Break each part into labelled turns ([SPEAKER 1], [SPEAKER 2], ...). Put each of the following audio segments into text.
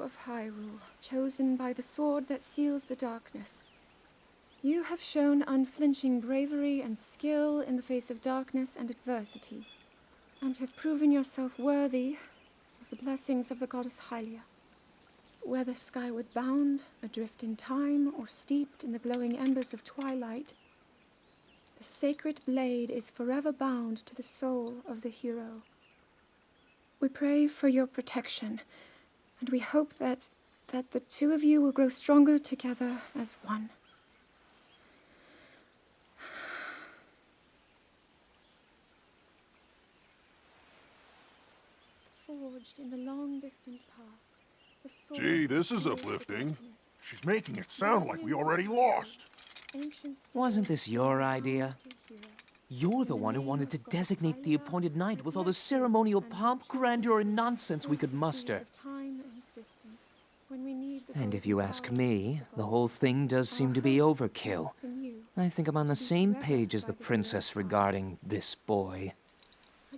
[SPEAKER 1] of Hyrule, chosen by the sword that seals the darkness. You have shown unflinching bravery and skill in the face of darkness and adversity, and have proven yourself worthy of the blessings of the goddess Hylia. Whether skyward bound, adrift in time, or steeped in the glowing embers of twilight, the sacred blade is forever bound to the soul of the hero. We pray for your protection, and we hope that the two of you will grow stronger together as one. Forged in the long distant past, the sword.
[SPEAKER 2] Gee, this is uplifting. She's making it sound like we already lost.
[SPEAKER 3] Wasn't this your idea? You're the one who wanted to designate the appointed night with all the ceremonial pomp, grandeur, and nonsense we could muster. And if you ask me, the whole thing does seem to be overkill. I think I'm on the same page as the princess regarding this boy.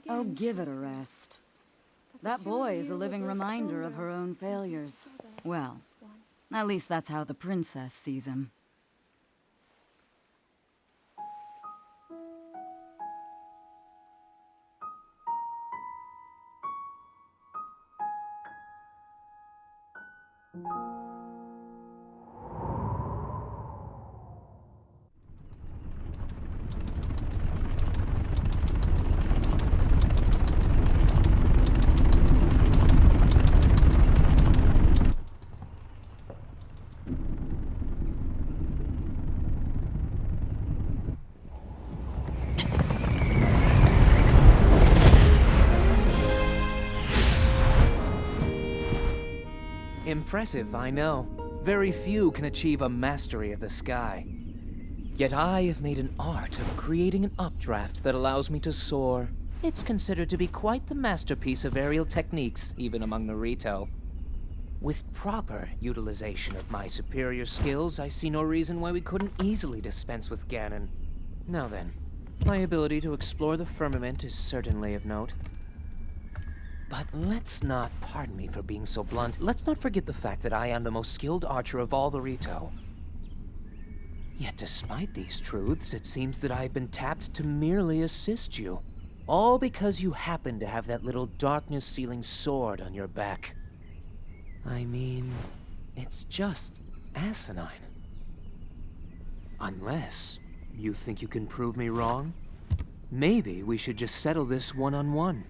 [SPEAKER 4] Oh, give it a rest. That boy is a living reminder of her own failures. Well, at least that's how the princess sees him.
[SPEAKER 3] Impressive, I know. Very few can achieve a mastery of the sky. Yet I have made an art of creating an updraft that allows me to soar. It's considered to be quite the masterpiece of aerial techniques, even among the Rito. With proper utilization of my superior skills, I see no reason why we couldn't easily dispense with Ganon. Now then, my ability to explore the firmament is certainly of note. But let's not, pardon me for being so blunt, let's not forget the fact that I am the most skilled archer of all the Rito. Yet despite these truths, it seems that I've been tapped to merely assist you. All because you happen to have that little darkness-sealing sword on your back. I mean, it's just asinine. Unless you think you can prove me wrong? Maybe we should just settle this one-on-one.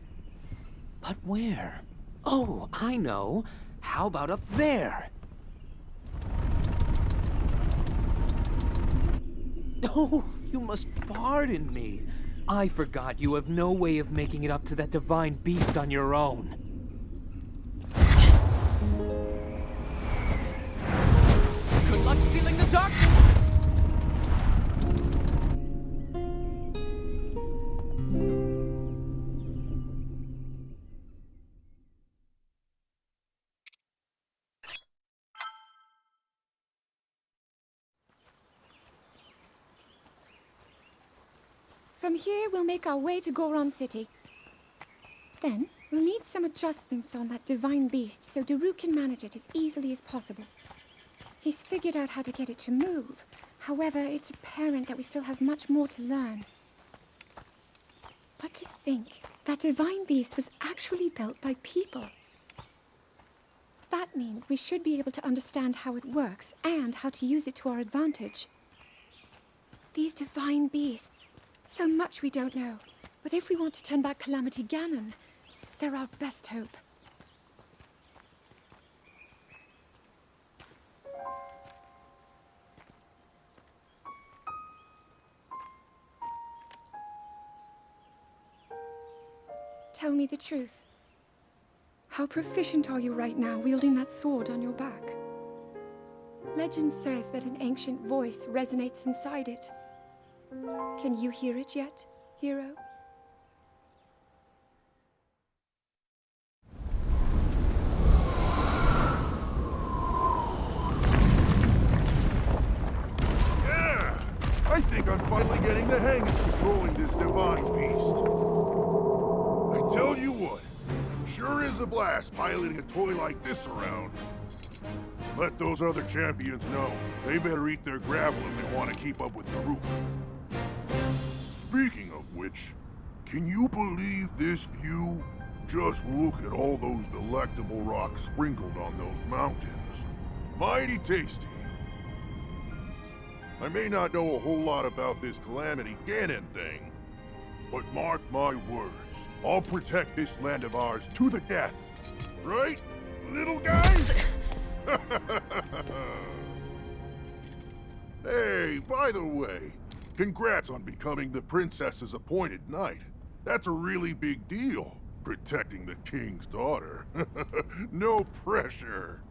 [SPEAKER 3] But where? Oh, I know. How about up there? Oh, you must pardon me. I forgot you have no way of making it up to that divine beast on your own. Good luck sealing the darkness!
[SPEAKER 1] From here, we'll make our way to Goron City. Then, we'll need some adjustments on that divine beast so Daruk can manage it as easily as possible. He's figured out how to get it to move. However, it's apparent that we still have much more to learn. But to think, that divine beast was actually built by people. That means we should be able to understand how it works and how to use it to our advantage. These divine beasts... so much we don't know. But if we want to turn back Calamity Ganon, they're our best hope. Tell me the truth. How proficient are you right now wielding that sword on your back? Legend says that an ancient voice resonates inside it. Can you hear it yet, hero?
[SPEAKER 2] Yeah! I think I'm finally getting the hang of controlling this divine beast. I tell you what, sure is a blast piloting a toy like this around. Let those other champions know. They better eat their gravel if they want to keep up with Daruk. Speaking of which, can you believe this view? Just look at all those delectable rocks sprinkled on those mountains. Mighty tasty. I may not know a whole lot about this Calamity Ganon thing, but mark my words, I'll protect this land of ours to the death. Right, little guys? Hey, by the way, congrats on becoming the princess's appointed knight. That's a really big deal, protecting the king's daughter. No pressure.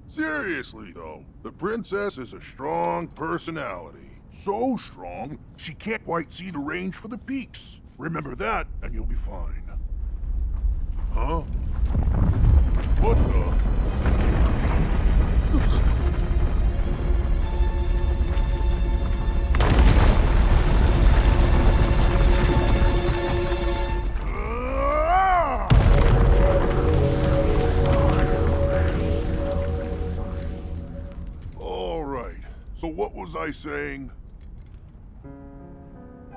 [SPEAKER 2] Seriously, though, the princess is a strong personality. So strong, she can't quite see the range for the peaks. Remember that, and you'll be fine. Huh? What the? So what was I saying?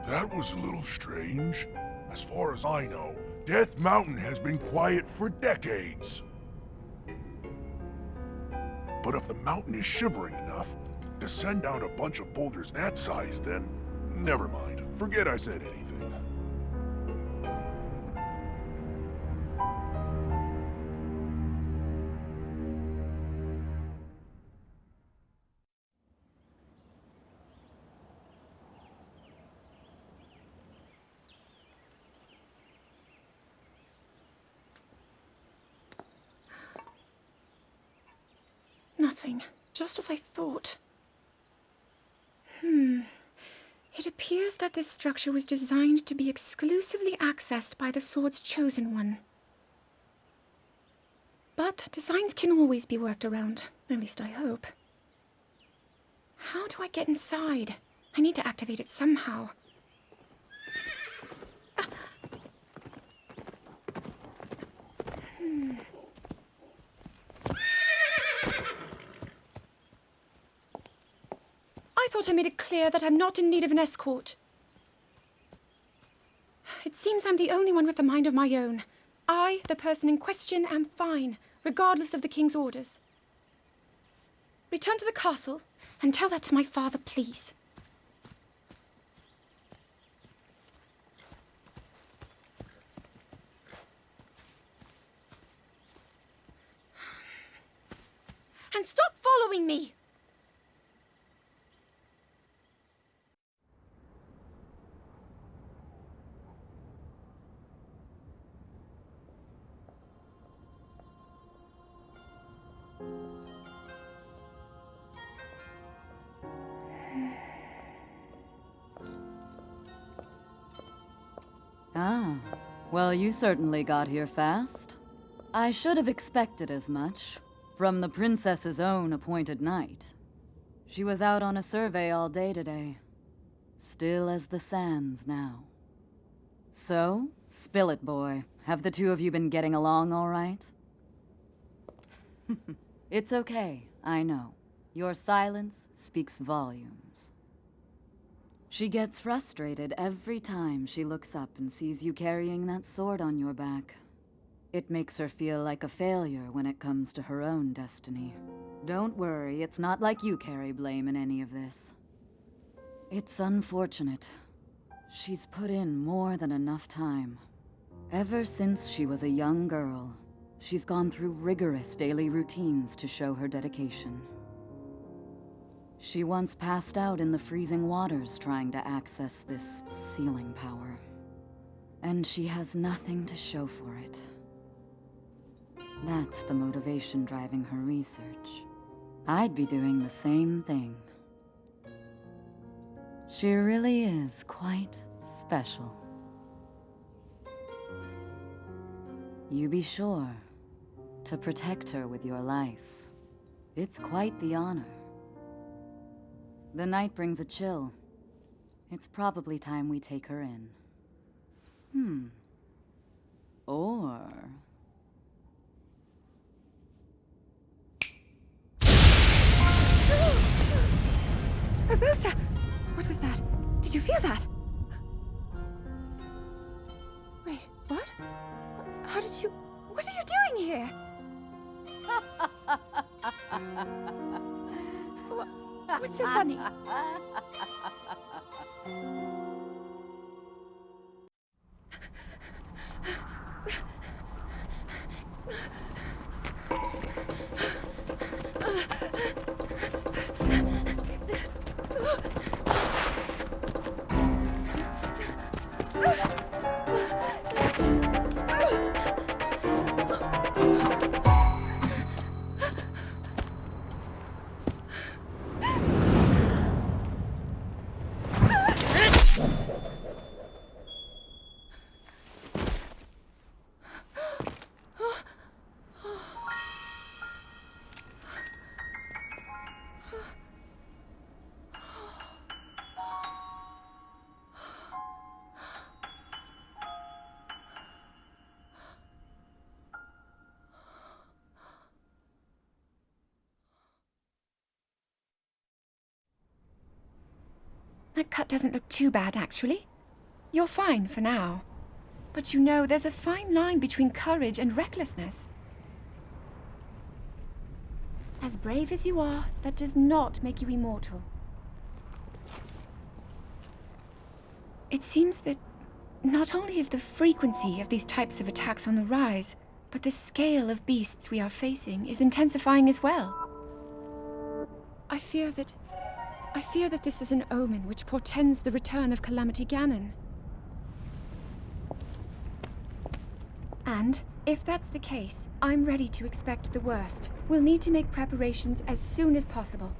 [SPEAKER 2] That was a little strange. As far as I know, Death Mountain has been quiet for decades. But if the mountain is shivering enough to send down a bunch of boulders that size, then never mind. Forget I said anything.
[SPEAKER 1] Nothing. Just as I thought. It appears that this structure was designed to be exclusively accessed by the sword's chosen one. But designs can always be worked around. At least I hope. How do I get inside? I need to activate it somehow. I thought I made it clear that I'm not in need of an escort. It seems I'm the only one with a mind of my own. I, the person in question, am fine, regardless of the king's orders. Return to the castle and tell that to my father, please. And stop following me!
[SPEAKER 4] Ah, well, you certainly got here fast. I should have expected as much. From the princess's own appointed knight. She was out on a survey all day today. Still as the sands now. So, spill it, boy. Have the two of you been getting along all right? It's okay, I know. Your silence speaks volumes. She gets frustrated every time she looks up and sees you carrying that sword on your back. It makes her feel like a failure when it comes to her own destiny. Don't worry, it's not like you carry blame in any of this. It's unfortunate. She's put in more than enough time. Ever since she was a young girl, she's gone through rigorous daily routines to show her dedication. She once passed out in the freezing waters trying to access this sealing power. And she has nothing to show for it. That's the motivation driving her research. I'd be doing the same thing. She really is quite special. You be sure to protect her with your life. It's quite the honor. The night brings a chill. It's probably time we take her in. Or...
[SPEAKER 1] Wait, what? How did you... What are you doing here? What's so funny? That cut doesn't look too bad, actually. You're fine for now. But you know, there's a fine line between courage and recklessness. As brave as you are, that does not make you immortal. It seems that not only is the frequency of these types of attacks on the rise, but the scale of beasts we are facing is intensifying as well. I fear that this is an omen which portends the return of Calamity Ganon. And, if that's the case, I'm ready to expect the worst. We'll need to make preparations as soon as possible.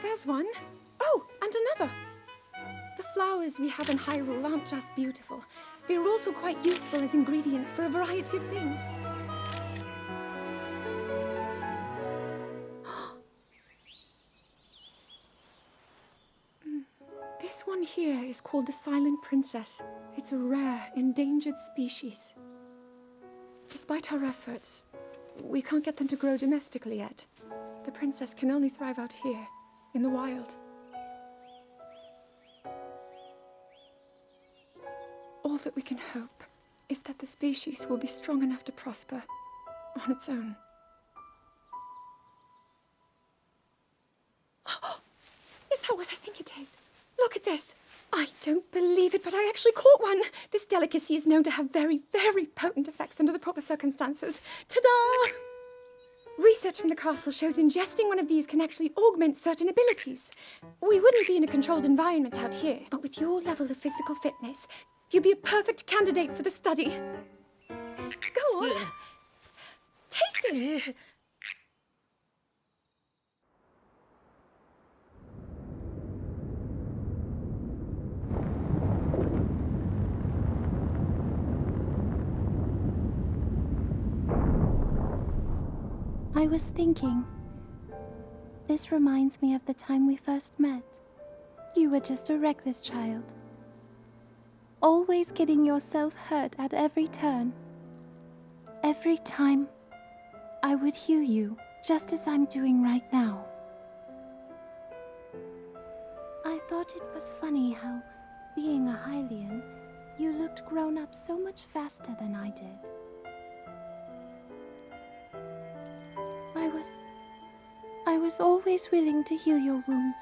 [SPEAKER 1] There's one. Oh, and another. The flowers we have in Hyrule aren't just beautiful. They're also quite useful as ingredients for a variety of things. This one here is called the Silent Princess. It's a rare, endangered species. Despite our efforts, we can't get them to grow domestically yet. The princess can only thrive out here, in the wild. All that we can hope is that the species will be strong enough to prosper on its own. Is that what I think it is? Look at this. I don't believe it, but I actually caught one. This delicacy is known to have very, very potent effects under the proper circumstances. Ta-da! Research from the castle shows ingesting one of these can actually augment certain abilities. We wouldn't be in a controlled environment out here, but with your level of physical fitness, you'd be a perfect candidate for the study. Go on. Taste it.
[SPEAKER 5] I was thinking, this reminds me of the time we first met. You were just a reckless child, always getting yourself hurt at every turn. Every time, I would heal you, just as I'm doing right now. I thought it was funny how, being a Hylian, you looked grown up so much faster than I did. I was always willing to heal your wounds,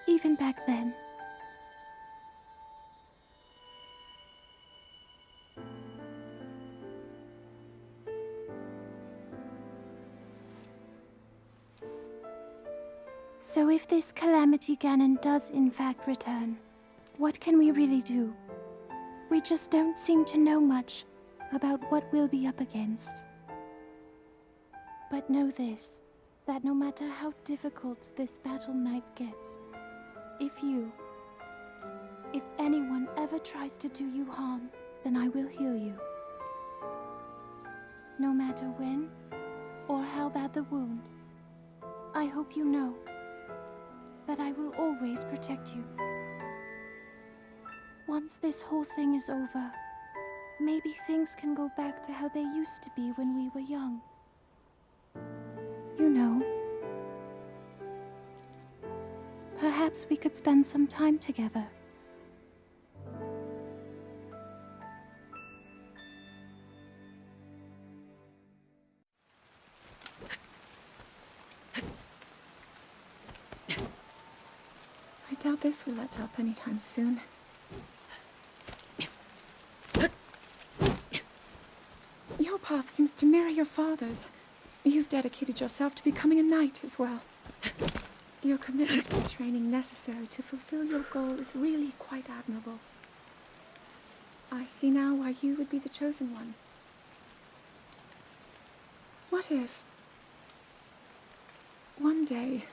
[SPEAKER 5] even back then. So if this Calamity Ganon does in fact return, what can we really do? We just don't seem to know much about what we'll be up against. But know this, that no matter how difficult this battle might get, if anyone ever tries to do you harm, then I will heal you. No matter when or how bad the wound, I hope you know that I will always protect you. Once this whole thing is over, maybe things can go back to how they used to be when we were young. You know. Perhaps we could spend some time together.
[SPEAKER 1] I doubt this will let up anytime soon. Your path seems to mirror your father's. You've dedicated yourself to becoming a knight as well. Your commitment to the training necessary to fulfill your goal is really quite admirable. I see now why you would be the chosen one. What if one day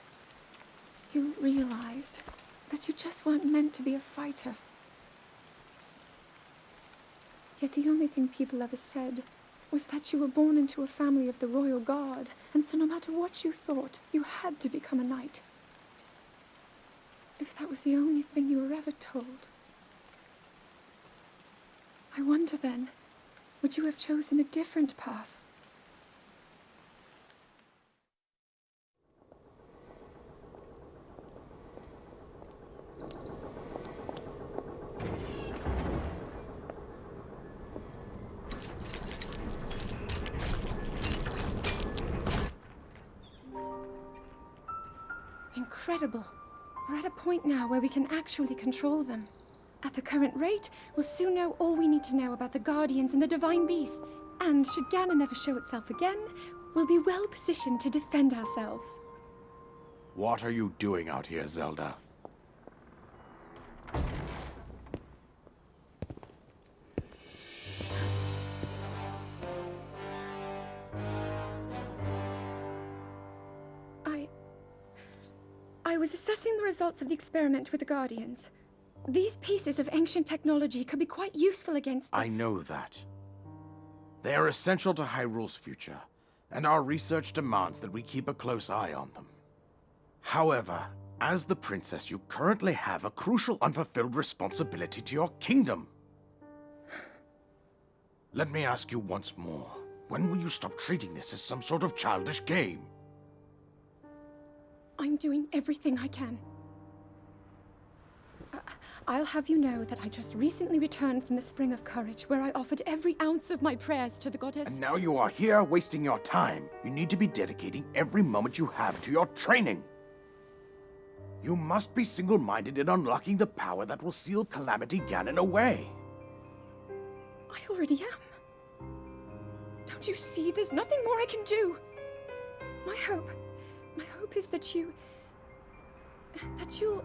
[SPEAKER 1] you realized that you just weren't meant to be a fighter? Yet the only thing people ever said was that you were born into a family of the royal guard, and so no matter what you thought, you had to become a knight. If that was the only thing you were ever told, I wonder then, would you have chosen a different path? Incredible. We're at a point now where we can actually control them. At the current rate, we'll soon know all we need to know about the Guardians and the Divine Beasts. And should Ganon ever show itself again, we'll be well positioned to defend ourselves.
[SPEAKER 6] What are you doing out here, Zelda?
[SPEAKER 1] I was assessing the results of the experiment with the Guardians. These pieces of ancient technology could be quite useful against them.
[SPEAKER 6] I know that. They are essential to Hyrule's future, and our research demands that we keep a close eye on them. However, as the princess, you currently have a crucial unfulfilled responsibility to your kingdom. Let me ask you once more, when will you stop treating this as some sort of childish game?
[SPEAKER 1] I'm doing everything I can. I'll have you know that I just recently returned from the Spring of Courage, where I offered every ounce of my prayers to the goddess.
[SPEAKER 6] And now you are here wasting your time. You need to be dedicating every moment you have to your training. You must be single-minded in unlocking the power that will seal Calamity Ganon away.
[SPEAKER 1] I already am. Don't you see? There's nothing more I can do. My hope is that you'll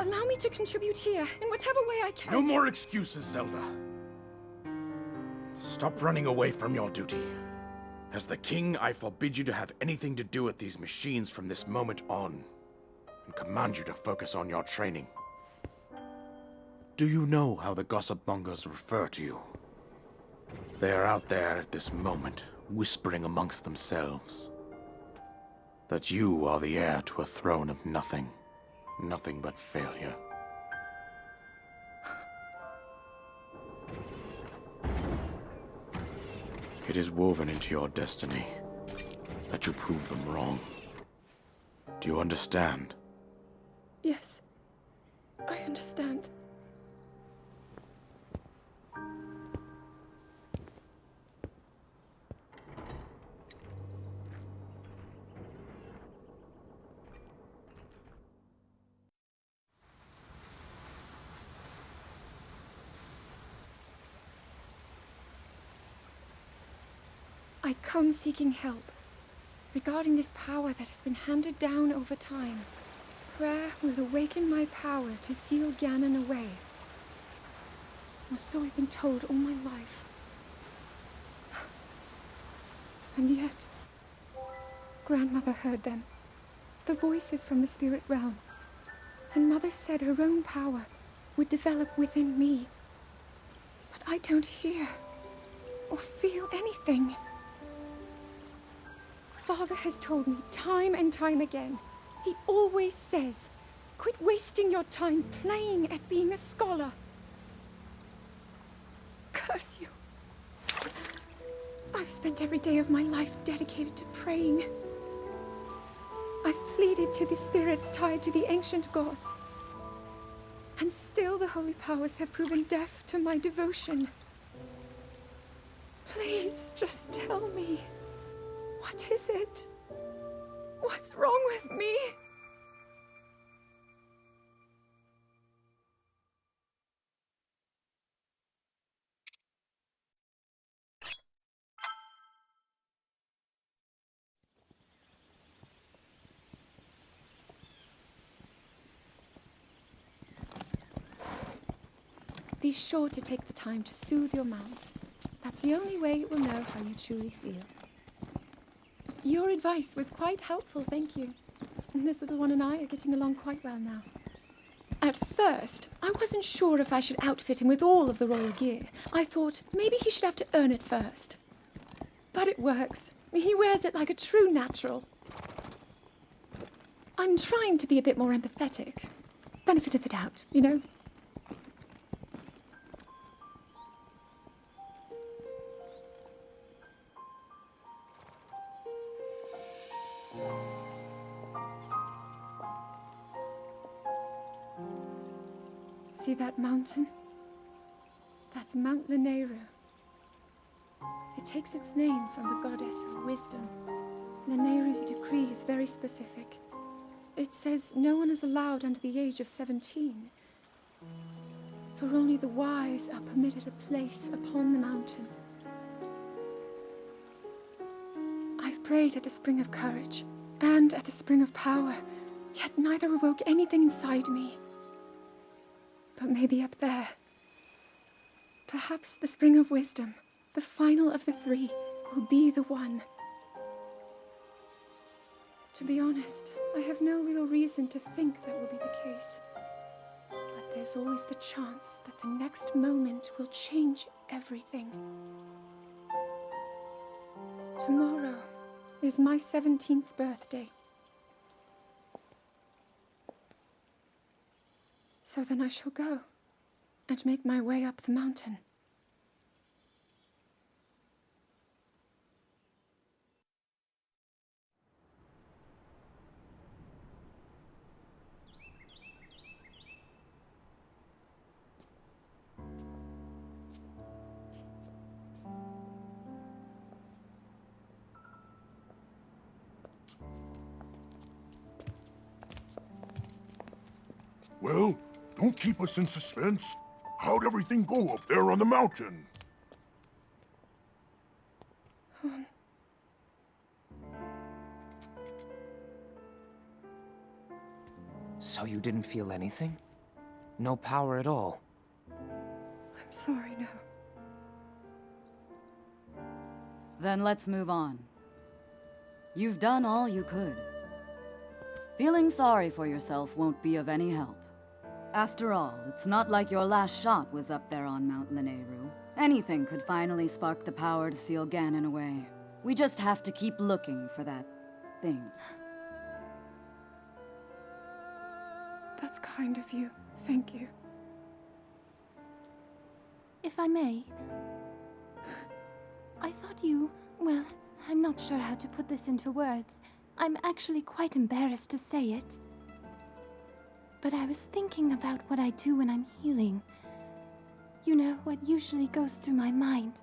[SPEAKER 1] allow me to contribute here in whatever way I can.
[SPEAKER 6] No more excuses, Zelda. Stop running away from your duty. As the king, I forbid you to have anything to do with these machines from this moment on, and command you to focus on your training. Do you know how the gossip mongers refer to you? They are out there at this moment, whispering amongst themselves that you are the heir to a throne of nothing. Nothing but failure. It is woven into your destiny that you prove them wrong. Do you understand?
[SPEAKER 1] Yes, I understand. I come seeking help regarding this power that has been handed down over time. Prayer will awaken my power to seal Ganon away. Or so I've been told all my life. And yet, Grandmother heard them. The voices from the spirit realm. And Mother said her own power would develop within me. But I don't hear or feel anything. Father has told me time and time again. He always says, quit wasting your time playing at being a scholar. Curse you. I've spent every day of my life dedicated to praying. I've pleaded to the spirits tied to the ancient gods. And still the holy powers have proven deaf to my devotion. Please, just tell me. What is it? What's wrong with me? Be sure to take the time to soothe your mount. That's the only way it will know how you truly feel. Your advice was quite helpful, thank you. And this little one and I are getting along quite well now. At first, I wasn't sure if I should outfit him with all of the royal gear. I thought maybe he should have to earn it first. But it works. He wears it like a true natural. I'm trying to be a bit more empathetic. Benefit of the doubt, you know? See that mountain? That's Mount Lanayru. It takes its name from the goddess of wisdom. Lanayru's decree is very specific. It says no one is allowed under the age of 17. For only the wise are permitted a place upon the mountain. I've prayed at the Spring of Courage and at the Spring of Power, yet neither awoke anything inside me. But maybe up there. Perhaps the Spring of Wisdom, the final of the three, will be the one. To be honest, I have no real reason to think that will be the case. But there's always the chance that the next moment will change everything. Tomorrow is my 17th birthday. So then I shall go and make my way up the mountain.
[SPEAKER 2] Well, don't keep us in suspense. How'd everything go up there on the mountain?
[SPEAKER 3] So you didn't feel anything? No power at all?
[SPEAKER 1] I'm sorry, no.
[SPEAKER 4] Then let's move on. You've done all you could. Feeling sorry for yourself won't be of any help. After all, it's not like your last shot was up there on Mount Lanayru. Anything could finally spark the power to seal Ganon away. We just have to keep looking for that thing.
[SPEAKER 1] That's kind of you. Thank you.
[SPEAKER 5] If I may, I thought you... Well, I'm not sure how to put this into words. I'm actually quite embarrassed to say it. But I was thinking about what I do when I'm healing. You know, what usually goes through my mind.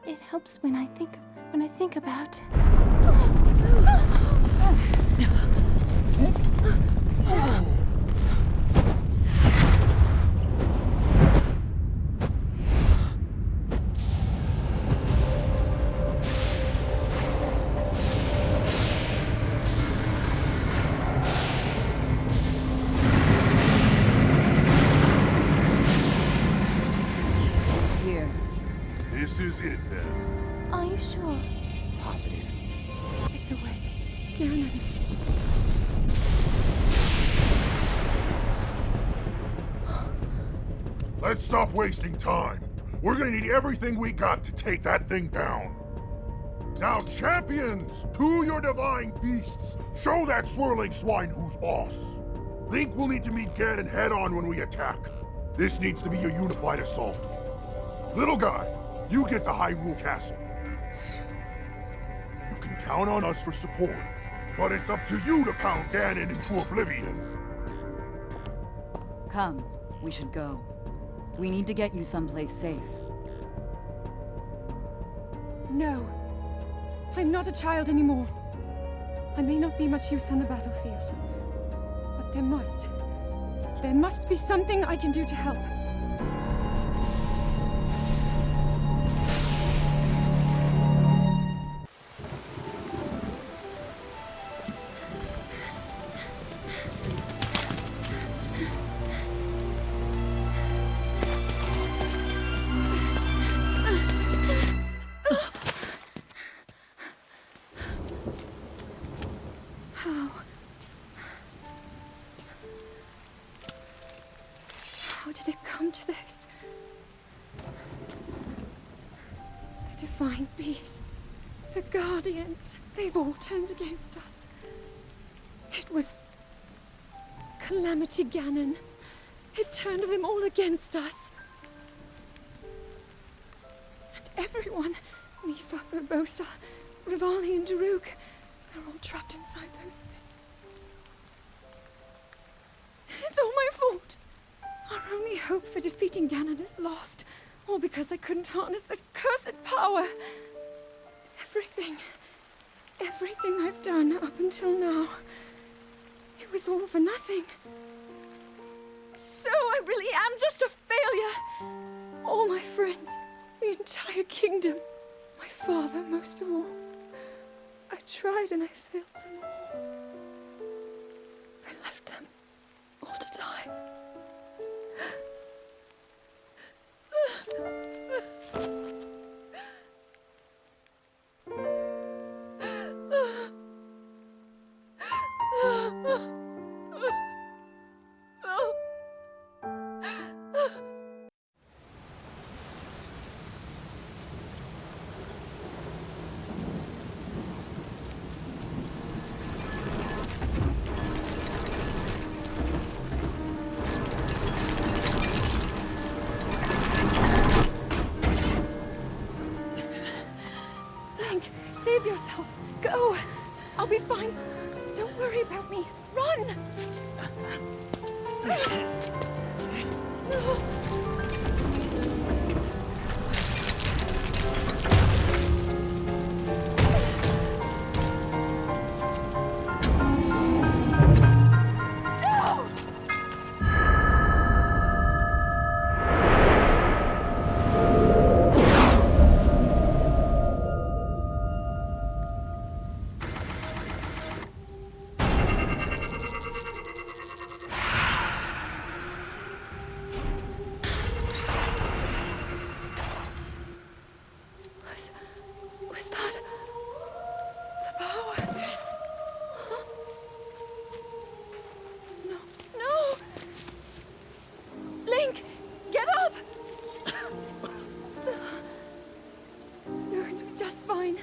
[SPEAKER 5] It helps when I think about...
[SPEAKER 2] This is it, then.
[SPEAKER 5] Are you sure?
[SPEAKER 3] Positive.
[SPEAKER 1] It's awake. Ganon.
[SPEAKER 2] Let's stop wasting time. We're gonna need everything we got to take that thing down. Now, champions, to your divine beasts, show that swirling swine who's boss. Link will need to meet Ganon head-on when we attack. This needs to be a unified assault. Little guy, you get to Hyrule Castle. You can count on us for support, but it's up to you to pound Ganon into oblivion.
[SPEAKER 4] Come, we should go. We need to get you someplace safe.
[SPEAKER 1] No. I'm not a child anymore. I may not be much use on the battlefield, but there must be something I can do to help. How did it come to this? The divine beasts, the guardians, they've all turned against us. It was Calamity Ganon. It turned them all against us. And everyone, Mifa, Urbosa, Rivali and Daruk, they're all trapped inside those things. It's all my fault. Our only hope for defeating Ganon is lost, all because I couldn't harness this cursed power. Everything I've done up until now, it was all for nothing. So I really am just a failure. All my friends, the entire kingdom, my father most of all. I tried and I failed them all. I left them all to die. Save yourself. Go. I'll be fine. Don't worry about me. Run! Was that the power? Huh? No! Link, get up! You're going to be just fine.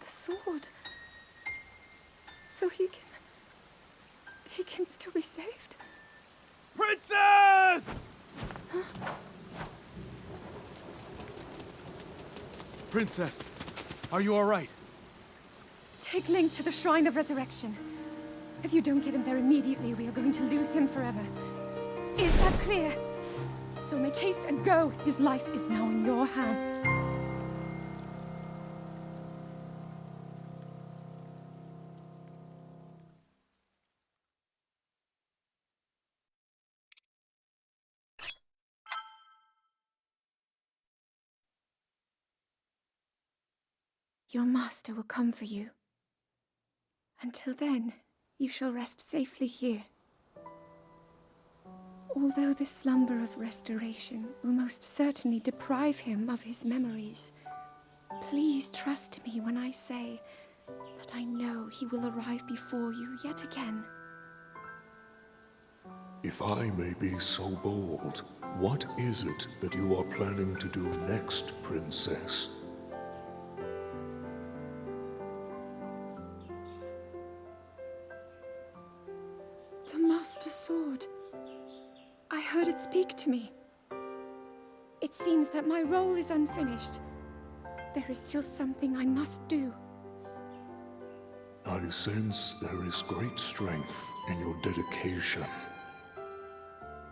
[SPEAKER 1] Sword. So he can still be saved?
[SPEAKER 6] Princess!
[SPEAKER 1] Huh?
[SPEAKER 6] Princess, are you all right?
[SPEAKER 1] Take Link to the Shrine of Resurrection. If you don't get him there immediately, we are going to lose him forever. Is that clear? So make haste and go. His life is now in your hands. Your master will come for you. Until then, you shall rest safely here. Although the slumber of restoration will most certainly deprive him of his memories, please trust me when I say but I know he will arrive before you yet again.
[SPEAKER 7] If I may be so bold, what is it that you are planning to do next, Princess?
[SPEAKER 1] The Master Sword. I heard it speak to me. It seems that my role is unfinished. There is still something I must do.
[SPEAKER 7] I sense there is great strength in your dedication.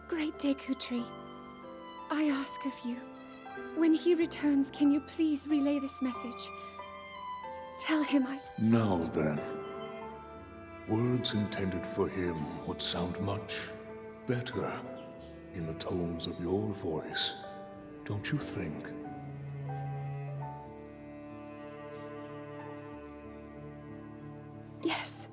[SPEAKER 1] Great Dekutri, I ask of you, when he returns, can you please relay this message? Tell him
[SPEAKER 7] Now then, words intended for him would sound much better in the tones of your voice, don't you think?
[SPEAKER 1] Yes.